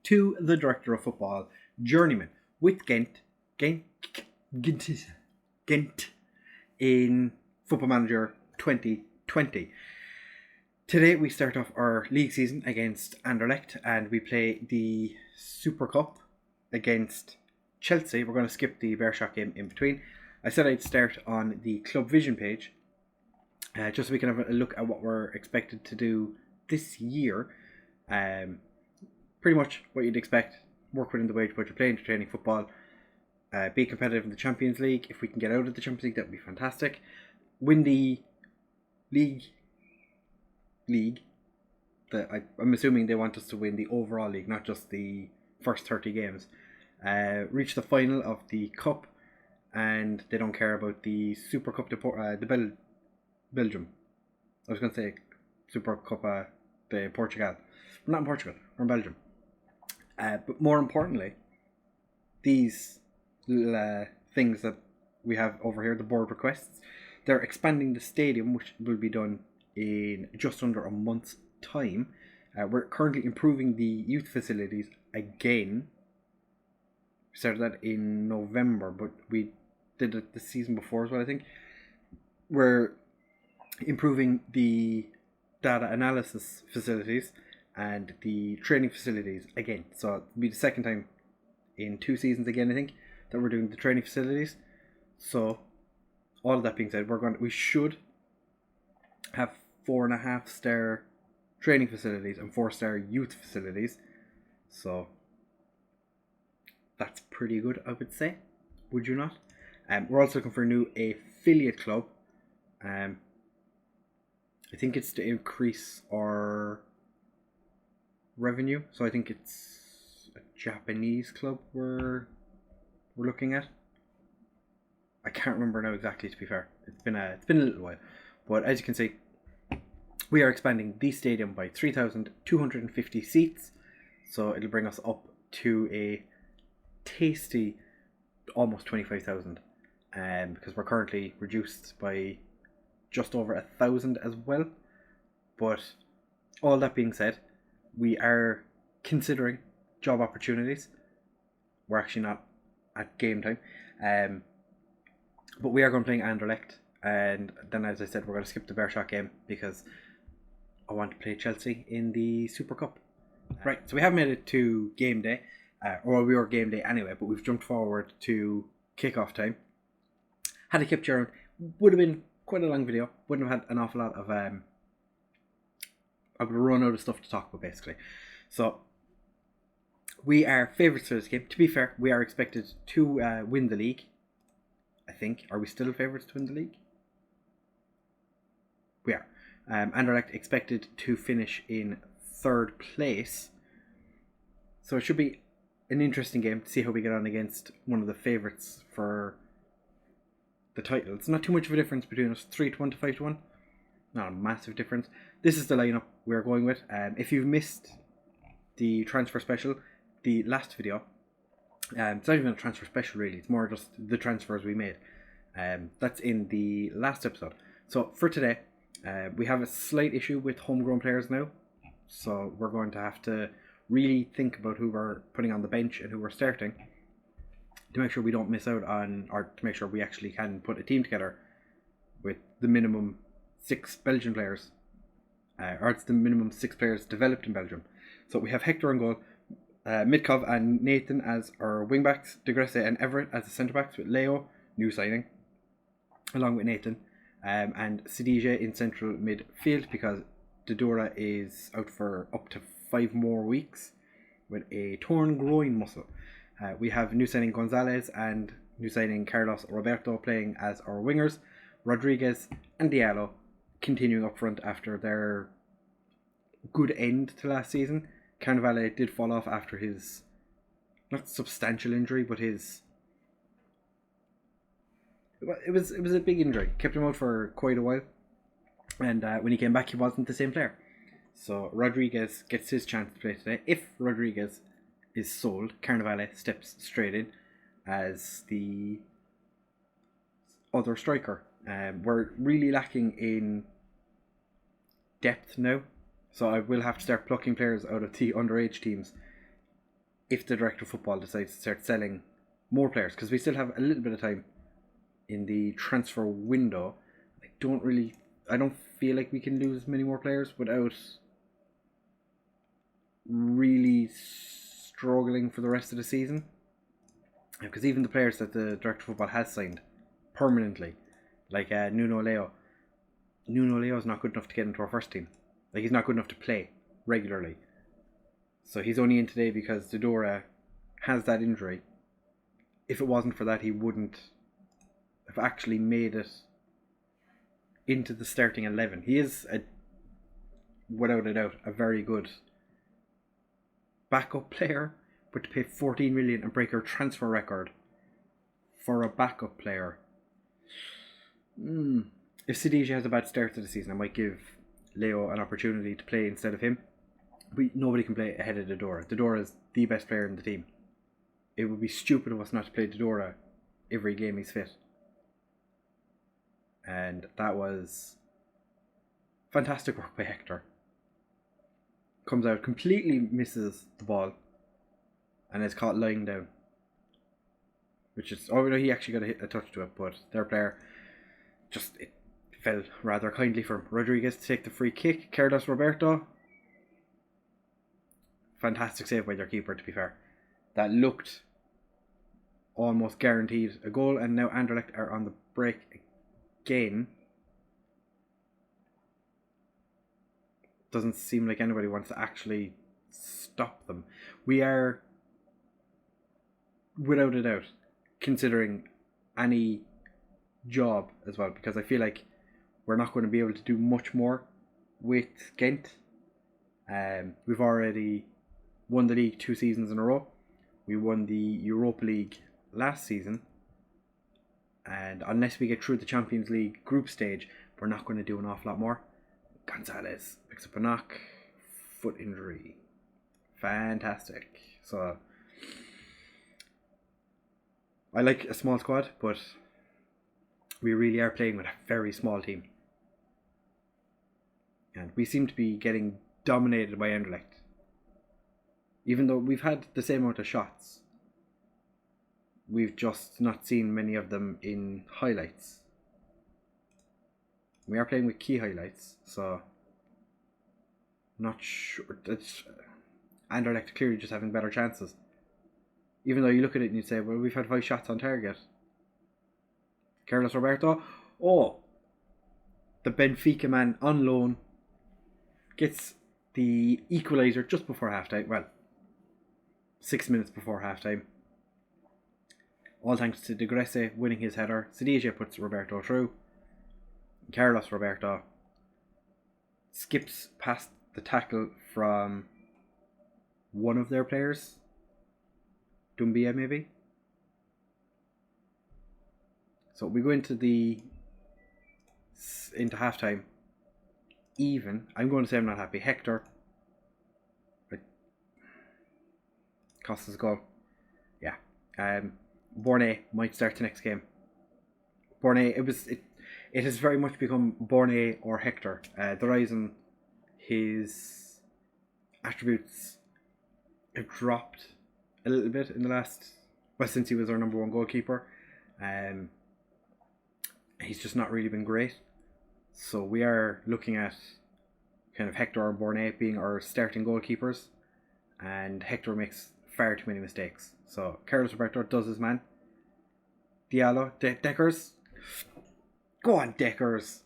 to the Director of Football, Journeyman, with Ghent in Football Manager 2020. Today we start off our league season against Anderlecht and we play the Super Cup against Chelsea. We're going to skip the Bearshot game in between. I said I'd start on the Club Vision page just so we can have a look at what we're expected to do this year. Pretty much what you'd expect: work within the wage budget, play entertaining football, be competitive in the Champions League. If we can get out of the Champions League, that would be fantastic. Win the league. I'm assuming they want us to win the overall league, not just the first 30 games. Reach the final of the cup, and they don't care about the Super Cup Belgium. I was going to say Super Cup de Portugal. We're not in Portugal, we're in Belgium. But more importantly, these little things that we have over here, the board requests, they're expanding the stadium, which will be done in just under a month's time. We're currently improving the youth facilities again. We started that in November, but we did it the season before as well, I think. We're improving the data analysis facilities and the training facilities again. So it'll be the second time in 2 seasons again, I think, that we're doing the training facilities. So all of that being said, we should have 4.5-star training facilities and 4-star youth facilities. So that's pretty good, I would say. Would you not? We're also looking for a new affiliate club. I think it's to increase our revenue. So I think it's a Japanese club we're looking at. I can't remember now exactly, to be fair. It's been a little while. But as you can see, we are expanding the stadium by 3,250 seats. So it'll bring us up to a tasty almost 25,000. Because we're currently reduced by just over 1,000 as well. But all that being said, we are considering job opportunities. We're actually not at game time. But we are going to play Anderlecht. And then, as I said, we're going to skip the Bearshot game because I want to play Chelsea in the Super Cup. Right, so we have made it to game day. Or we were game day anyway, but we've jumped forward to kickoff time. Had I kept Jaron, would have been quite a long video. Wouldn't have had an awful lot of... I would run out of stuff to talk about, basically. So, we are favourites for this game. To be fair, we are expected to win the league. I think. Are we still favourites to win the league? We are. Anderlecht expected to finish in 3rd place. So it should be an interesting game to see how we get on against one of the favourites for the title. It's not too much of a difference between us. 3-1 to 5-1. Not a massive difference. This is the lineup we're going with. If you've missed the transfer special, the last video, it's not even a transfer special really, it's more just the transfers we made. That's in the last episode. So for today, we have a slight issue with homegrown players now. So we're going to have to really think about who we're putting on the bench and who we're starting to make sure we don't miss out on, or to make sure we actually can put a team together with the minimum 6 Belgian players. Or it's the minimum 6 players developed in Belgium. So we have Hector on goal, Mitkov and Nathan as our wingbacks, De Gresse and Everett as the centre backs, with Leo, new signing, along with Nathan, and Sidije in central midfield because Dodora is out for up to 5 more weeks with a torn groin muscle. We have new signing Gonzalez and new signing Carlos Roberto playing as our wingers, Rodriguez and Diallo continuing up front after their good end to last season. Carnevale did fall off after his, not substantial injury, but his... It was a big injury. Kept him out for quite a while. And when he came back, he wasn't the same player. So Rodriguez gets his chance to play today. If Rodriguez is sold, Carnevale steps straight in as the other striker. We're really lacking in depth now. So I will have to start plucking players out of the underage teams if the director of football decides to start selling more players, because we still have a little bit of time in the transfer window. I don't feel like we can lose many more players without really struggling for the rest of the season. Because even the players that the director of football has signed permanently, like Nuno Leo is not good enough to get into our first team. Like, he's not good enough to play regularly. So he's only in today because Dodora has that injury. If it wasn't for that, he wouldn't have actually made it into the starting 11. He is, without a doubt, a very good backup player, but to pay 14 million and break our transfer record for a backup player. If Sidija has a bad start to the season, I might give Leo an opportunity to play instead of him. But nobody can play ahead of Dodora. Dodora is the best player in the team. It would be stupid of us not to play Dodora every game he's fit. And that was fantastic work by Hector. Comes out, completely misses the ball, and is caught lying down. Which is, he actually got a touch to it, but their player it fell rather kindly for him. Rodriguez to take the free kick. Carlos Roberto. Fantastic save by their keeper, to be fair. That looked almost guaranteed a goal, and now Anderlecht are on the break again. Doesn't seem like anybody wants to actually stop them. We are, without a doubt, considering any job as well, because I feel like we're not going to be able to do much more with Ghent. We've already won the league 2 seasons in a row. We won the Europa League last season, and unless we get through the Champions League group stage, we're not going to do an awful lot more. Gonzalez picks up a knock, foot injury. Fantastic. So I like a small squad, but we really are playing with a very small team. And we seem to be getting dominated by Anderlecht. Even though we've had the same amount of shots, we've just not seen many of them in highlights. We are playing with key highlights, so not sure. That's Anderlecht clearly just having better chances. Even though you look at it and you say, well, we've had 5 shots on target. Carlos Roberto, the Benfica man on loan, gets the equaliser just before half-time. Well, 6 minutes before half-time. All thanks to De Gresse winning his header. Sidija puts Roberto through. Carlos Roberto skips past the tackle from one of their players. Dumbia, maybe. So we go into halftime even. I'm going to say I'm not happy. Hector cost us a goal. Yeah. Bornay might start the next game. Bornay, it has very much become Bornay or Hector. The reason his attributes have dropped a little bit in the since he was our number 1 goalkeeper. He's just not really been great. So we are looking at kind of Hector or Bornay being our starting goalkeepers, and Hector makes far too many mistakes. So Carlos Roberto does his man. Diallo, Deckers. Go on, Deckers.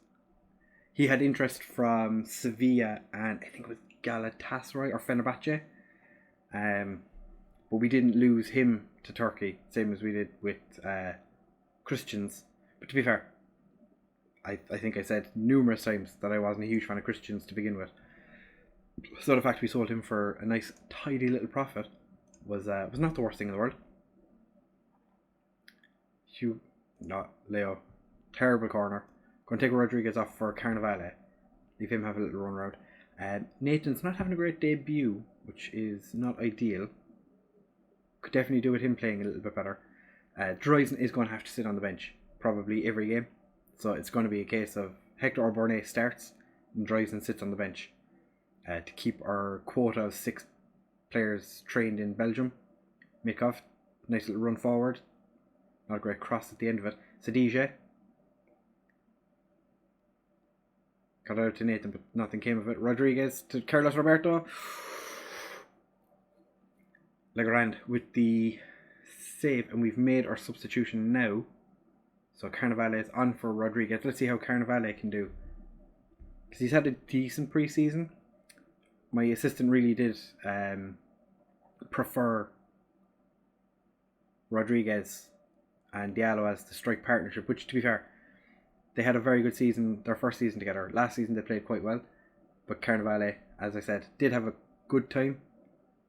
He had interest from Sevilla and I think it was Galatasaray or Fenerbahce. But we didn't lose him to Turkey, same as we did with Christians. But to be fair, I think I said numerous times that I wasn't a huge fan of Christians to begin with. So the fact we sold him for a nice, tidy little profit was not the worst thing in the world. Leo. Terrible corner. Going to take Rodriguez off for Carnevale. Leave him have a little run around. Nathan's not having a great debut, which is not ideal. Could definitely do with him playing a little bit better. Dryson is going to have to sit on the bench probably every game. So it's going to be a case of Hector or Bornay starts and Dryson sits on the bench to keep our quota of 6 players trained in Belgium Mitkov, nice little run forward. Not a great cross at the end of it. Sadije. Got out to Nathan, but nothing came of it. Rodriguez to Carlos Roberto. Legrand with the save, and we've made our substitution now. So Carnevale is on for Rodriguez. Let's see how Carnevale can do. Because he's had a decent pre-season. My assistant really did prefer Rodriguez and Diallo as the strike partnership, which, to be fair, they had a very good season, their first season together. Last season they played quite well, but Carnevale, as I said, did have a good time.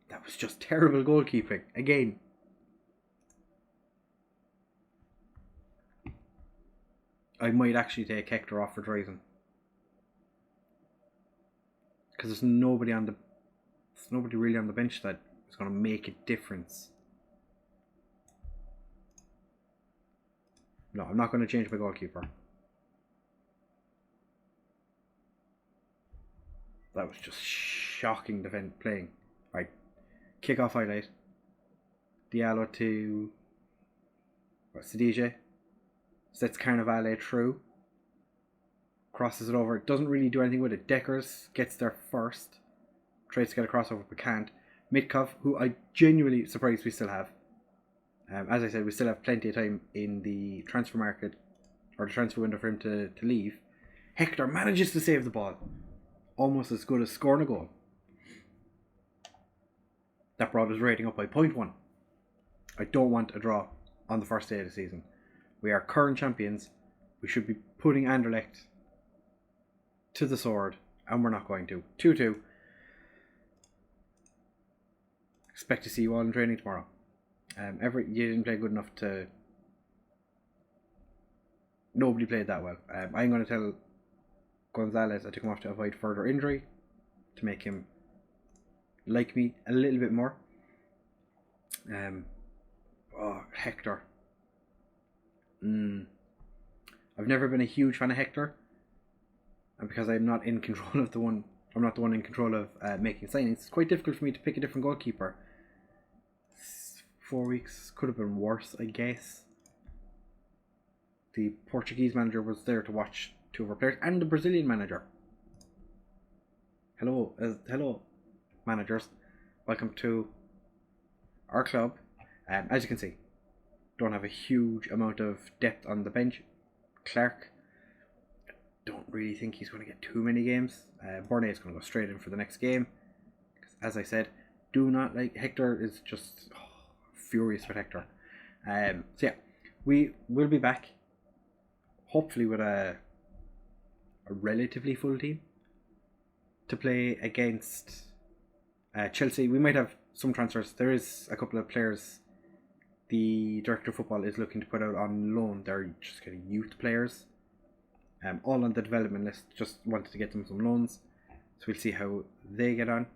That was just terrible goalkeeping again. I might actually take Hector off for Dreisen, because there's nobody really on the bench that is going to make a difference. No, I'm not going to change my goalkeeper. That was just shocking playing. Right, kick off highlight. Diallo to Sadije. Sets Carnevale through. Crosses it over. Doesn't really do anything with it. Deckers gets there first. Tries to get a crossover but can't. Mitkov, who I genuinely surprised we still have. As I said, we still have plenty of time in the transfer market, or the transfer window, for him to leave. Hector manages to save the ball. Almost as good as scoring a goal. That brought his rating up by 0.1. I don't want a draw on the first day of the season. We are current champions. We should be putting Anderlecht to the sword, and we're not going to. 2-2. Expect to see you all in training tomorrow. You didn't play good enough to... Nobody played that well. I'm going to tell Gonzalez I took him off to avoid further injury, to make him like me a little bit more. Hector. I've never been a huge fan of Hector, and because I'm not in control of I'm not the one in control of making signings. It's quite difficult for me to pick a different goalkeeper. 4 weeks could have been worse, I guess. The Portuguese manager was there to watch two of our players, and the Brazilian manager. Hello, managers. Welcome to our club. As you can see, don't have a huge amount of depth on the bench. Clark, don't really think he's going to get too many games. Borne is going to go straight in for the next game. As I said, do not like Hector is just furious with Hector. So yeah, we will be back, hopefully with a relatively full team to play against Chelsea. We might have some transfers. There is a couple of players the director of football is looking to put out on loan. They're just kind of youth players, all on the development list. Just wanted to get them some loans, so we'll see how they get on.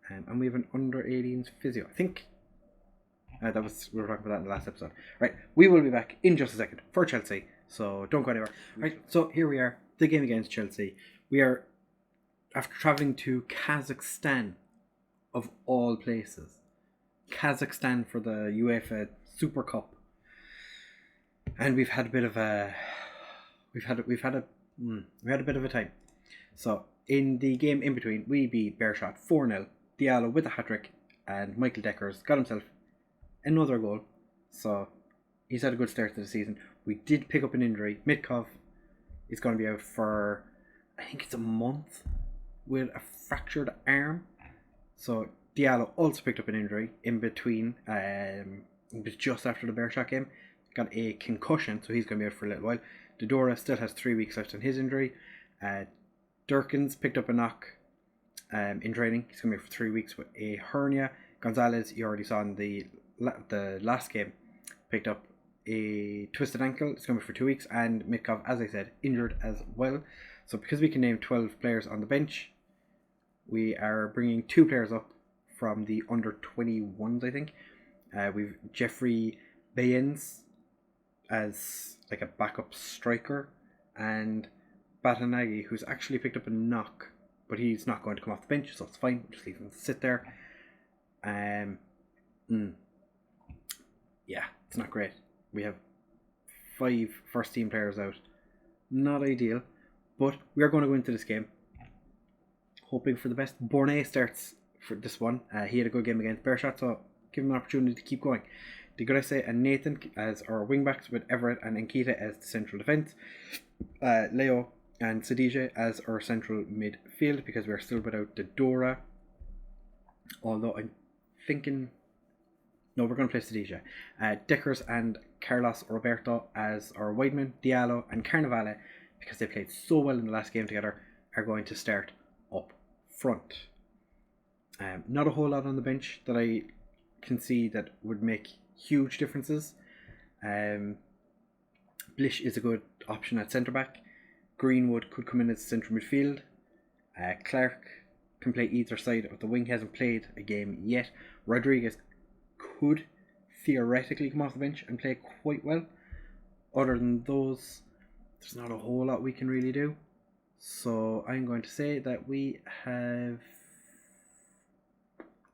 And we have an under 18s physio, I think. We were talking about that in the last episode. Right, we will be back in just a second for Chelsea, so don't go anywhere. Right, so here we are, the game against Chelsea. We are, after travelling to Kazakhstan, of all places. Kazakhstan for the UEFA Super Cup. And we've had a bit of a bit of a time. So in the game in between, we beat Beershot 4-0. Diallo with a hat-trick, and Michael Deckers got himself another goal. So he's had a good start to the season. We did pick up an injury. Mitkov is going to be out for, I think it's a month, with a fractured arm. So Diallo also picked up an injury in between. It was just after the Beershot game. Got a concussion, so he's going to be out for a little while. Dodora still has 3 weeks left on his injury. Durkins picked up a knock in training. He's going to be out for 3 weeks with a hernia. Gonzalez, you already saw in the last game, picked up a twisted ankle. It's going to be for 2 weeks. And Mitkov, as I said, injured as well. So because we can name 12 players on the bench, we are bringing 2 players up from the under 21s, I think. We've Jeffrey Bayens as like a backup striker, and Batanagi, who's actually picked up a knock, but he's not going to come off the bench, so it's fine. We'll just leave him sit there. yeah, it's not great. We have 5 first team players out. Not ideal, but we are going to go into this game hoping for the best. Bornay starts for this one. He had a good game against Bearshot, so give him an opportunity to keep going. Degresse and Nathan as our wingbacks, with Everett and Nkita as the central defence. Leo and Sadije as our central midfield, because we are still without the Dora. Although I'm thinking, no, we're going to play Sadije. Deckers and Carlos Roberto as our widemen. Diallo and Carnevale, because they played so well in the last game together, are going to start up front. Not a whole lot on the bench that I can see that would make huge differences. Blish is a good option at centre back. Greenwood could come in as central midfield. Clark can play either side of the wing. He hasn't played a game yet. Rodriguez could theoretically come off the bench and play quite well. Other than those, there's not a whole lot we can really do. So I'm going to say that we're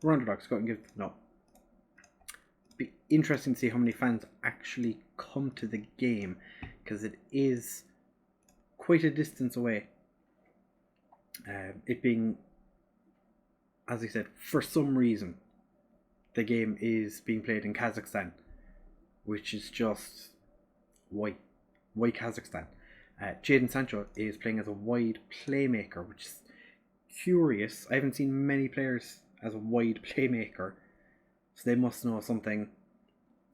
underdogs. Go and give no. Be interesting to see how many fans actually come to the game, because it is quite a distance away. It being, as I said, for some reason, the game is being played in Kazakhstan, which is just why Kazakhstan. Jadon Sancho is playing as a wide playmaker, which is curious. I haven't seen many players as a wide playmaker, so they must know something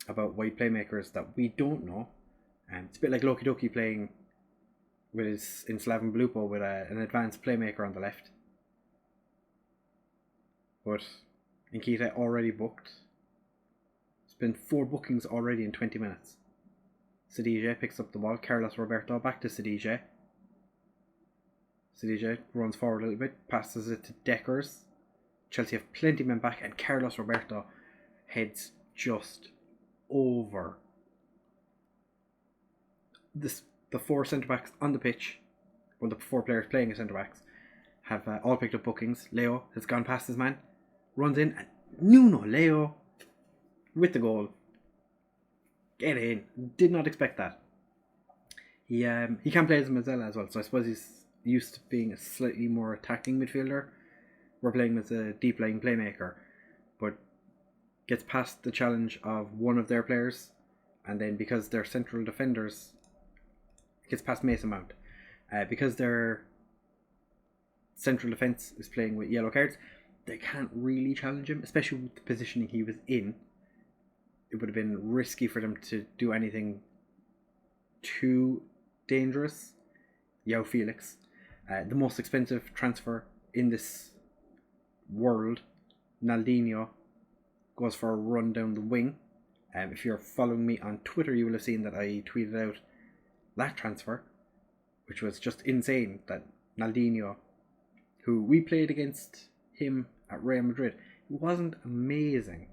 about wide playmakers that we don't know. It's a bit like Loki Doki playing with his in Slaven Blupo with an advanced playmaker on the left. But Nkita already booked. It's been 4 bookings already in 20 minutes. Sadije picks up the ball. Carlos Roberto back to Sadije. Sadije runs forward a little bit, passes it to Deckers. Chelsea have plenty of men back, and Carlos Roberto heads just over. The 4 centre backs on the pitch, well, the 4 players playing as centre backs, have all picked up bookings. Leo has gone past his man, runs in, and Nuno Leo with the goal. Get in. Did not expect that. He can play as a Mazzella as well, so I suppose he's used to being a slightly more attacking midfielder. We're playing as a deep lying playmaker, but gets past the challenge of one of their players, and then because they're central defenders, gets past Mason Mount. Because their central defence is playing with yellow cards, they can't really challenge him, especially with the positioning he was in. It would have been risky for them to do anything too dangerous. Yao Felix, the most expensive transfer in this world, Naldinho, goes for a run down the wing. If you're following me on Twitter, you will have seen that I tweeted out that transfer, which was just insane. That Naldinho, who we played against him at Real Madrid, it wasn't amazing,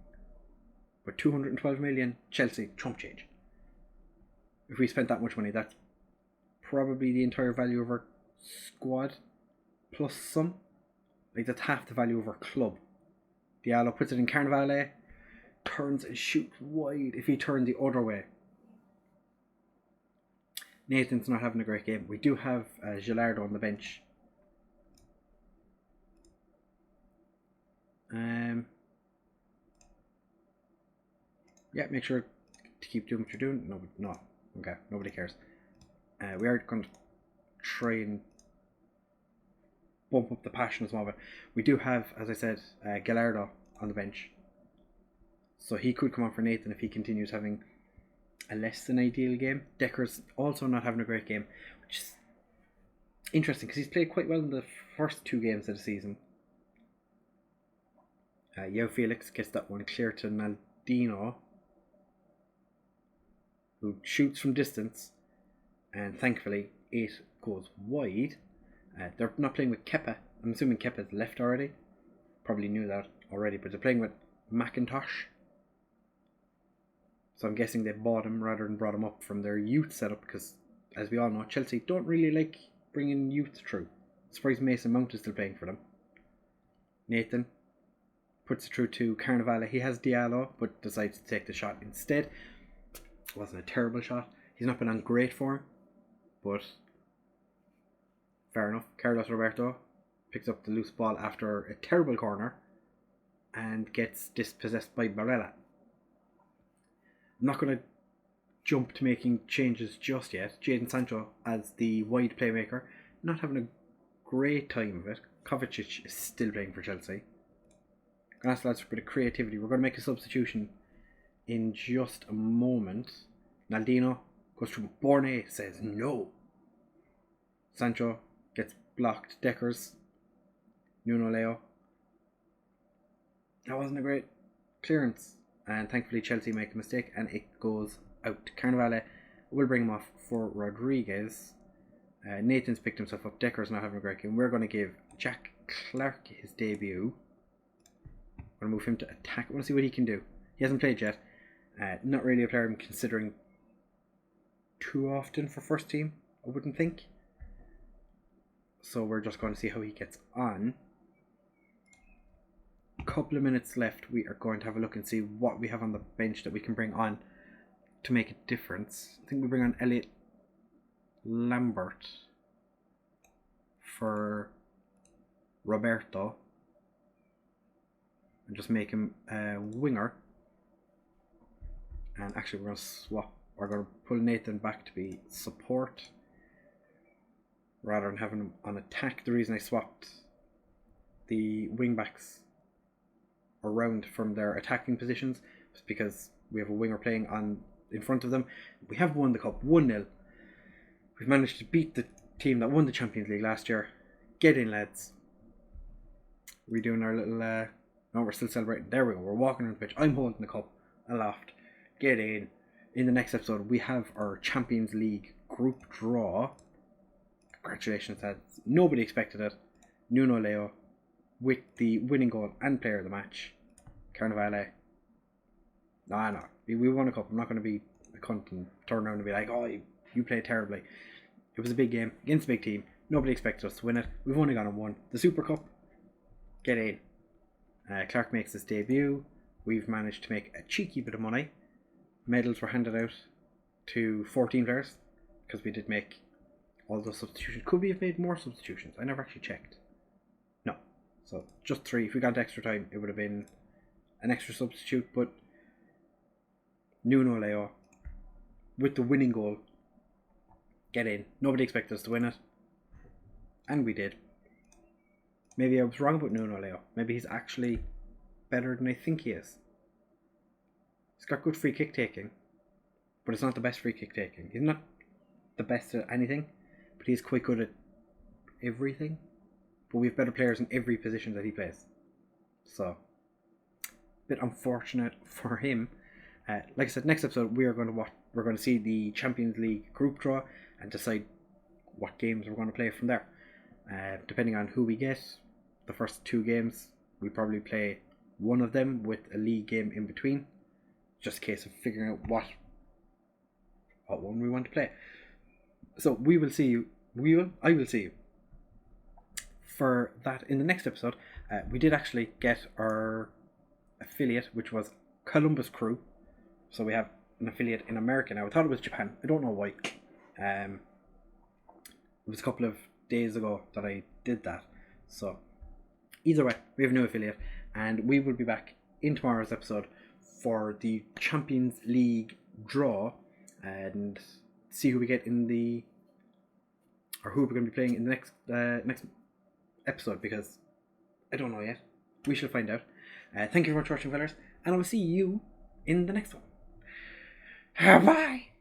but 212 million, Chelsea, chump change. If we spent that much money, that's probably the entire value of our squad plus some. Like, that's half the value of our club. Diallo puts it in Carnevale, turns and shoots wide. If he turned the other way, Nathan's not having a great game. We do have Gilardo on the bench. Yeah, make sure to keep doing what you're doing. No. Okay, nobody cares. We are going to try and bump up the passion a small bit. We do have, as I said, Gallardo on the bench, so he could come on for Nathan if he continues having a less than ideal game. Decker's also not having a great game, which is interesting because he's played quite well in the first 2 games of the season. Yao Felix gets that one clear to Naldinho, who shoots from distance, and thankfully it goes wide. They're not playing with Kepa. I'm assuming Kepa's left already. Probably knew that already, but they're playing with McIntosh. So I'm guessing they bought him rather than brought him up from their youth setup, because, as we all know, Chelsea don't really like bringing youth through. I'm surprised Mason Mount is still playing for them. Nathan puts it through to Carnivale. He has Diallo, but decides to take the shot instead. It wasn't a terrible shot. He's not been on great form, but fair enough. Carlos Roberto picks up the loose ball after a terrible corner and gets dispossessed by Barella. I'm not going to jump to making changes just yet. Jadon Sancho as the wide playmaker, not having a great time of it. Kovacic is still playing for Chelsea. Gonna ask lads for a bit of creativity. We're going to make a substitution in just a moment. Naldino goes through Borne, says no. Sancho gets blocked. Deckers. Nuno Leo. That wasn't a great clearance. And thankfully Chelsea make a mistake and it goes out. Carnivale will bring him off for Rodriguez. Nathan's picked himself up. Decker's not having a great game. We're going to give Jack Clark his debut. We're going to move him to attack. I want to see what he can do. He hasn't played yet. Not really a player I'm considering too often for first team, I wouldn't think. So we're just going to see how he gets on. A couple of minutes left. We are going to have a look and see what we have on the bench that we can bring on to make a difference. I think we bring on Elliot Lambert for Roberto and just make him a winger. And actually we're going to swap. We're going to pull Nathan back to be support rather than having him on attack. The reason I swapped the wing backs around from their attacking positions was because we have a winger playing on in front of them. We have won the cup 1-0. We've managed to beat the team that won the Champions League last year. Get in, lads. We're doing our little no, we're still celebrating. There we go. We're walking around the pitch. I'm holding the cup aloft. Get in. In the next episode we have our Champions League group draw. Congratulations, lads. Nobody expected it. Nuno Leo with the winning goal and player of the match. Carnivale. No. We won a cup. I'm not going to be a cunt and turn around and be like, oh, you played terribly. It was a big game against a big team. Nobody expected us to win it. We've only gone and won the Super Cup. Get in. Clark makes his debut. We've managed to make a cheeky bit of money. Medals were handed out to 14 players because we did make all those substitutions. Could we have made more substitutions? I never actually checked. No. So just 3. If we got extra time, it would have been an extra substitute. But Nuno Leo with the winning goal. Get in. Nobody expected us to win it. And we did. Maybe I was wrong about Nuno Leo. Maybe he's actually better than I think he is. He's got good free kick taking, but it's not the best free kick taking. He's not the best at anything, but he's quite good at everything. But we have better players in every position that he plays. So, a bit unfortunate for him. Like I said, next episode we're going to see the Champions League group draw and decide what games we're going to play from there. Depending on who we get, the first 2 games we probably play one of them with a league game in between. Just a case of figuring out what one we want to play. So we will see you. I will see you for that in the next episode. We did actually get our affiliate, which was Columbus Crew. So we have an affiliate in America now. I thought it was Japan. I don't know why. It was a couple of days ago that I did that. So either way, we have a new affiliate, and we will be back in tomorrow's episode for the Champions League draw and see who we get in the, or who we're going to be playing in the next episode, because I don't know yet. We shall find out. Thank you very much for watching, fellas, and I will see you in the next one. Bye.